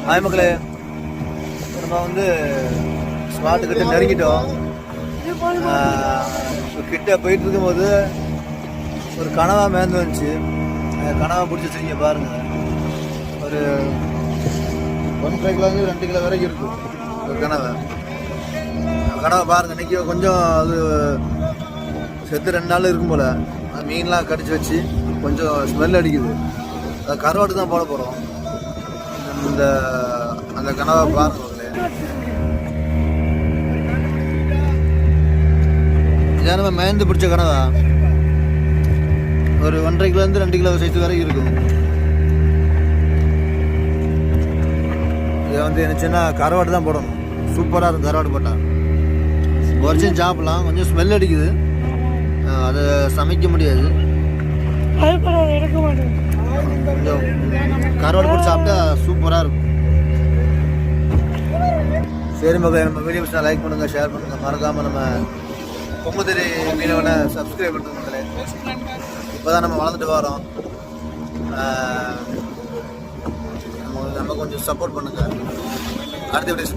Hi மக்களே, நம்ம வந்து ஸ்பாட்டுக்கிட்ட நெருங்கிட்டோம். கிட்ட போயிட்டு இருக்கும்போது ஒரு கனவா மேந்து வந்துச்சு. கனவா பிடிச்சி வச்சுருங்க பாருங்க. ஒரு 1.5 கிலோலேருந்து 2 கிலோ வரைக்கும் இருக்கும் ஒரு கனவை பாருங்க. இன்னைக்கு கொஞ்சம் அது செத்து 2 நாள் இருக்கும் போல். மீன்லாம் கடிச்சு வச்சு கொஞ்சம் ஸ்மெல் அடிக்குது. அது கருவாட்டு தான் போட போகிறோம். அந்த கனவை பாருங்க. இதான் நம்ம மேந்து பிடிச்ச கனவா. ஒரு 1.5 கிலோலேருந்து 2 கிலோ சைஸ் வரைக்கும் இருக்கும். இதை வந்து என்ன சின்ன கருவாட்டு தான் போடணும். சூப்பராக இருக்கும் கருவாடு போட்டால். குறைச்சும் சாப்பிடலாம். கொஞ்சம் ஸ்மெல் அடிக்குது, அதை சமைக்க முடியாது. கொஞ்சம் கருவாடு போட்டு சாப்பிட்டா சூப்பராக இருக்கும். சரி மக்களே, நம்ம வீடியோ பிடிச்சா லைக் பண்ணுங்கள், ஷேர் பண்ணுங்கள். மறக்காமல் நம்ம பொங்குதிரி மீனவனை சப்ஸ்கிரைப் பண்ணுங்க மக்களே. இப்போ தான் நம்ம வளர்ந்துட்டு வரோம். நம்ம கொஞ்சம் சப்போர்ட் பண்ணுங்கள். அடுத்த வீடியோ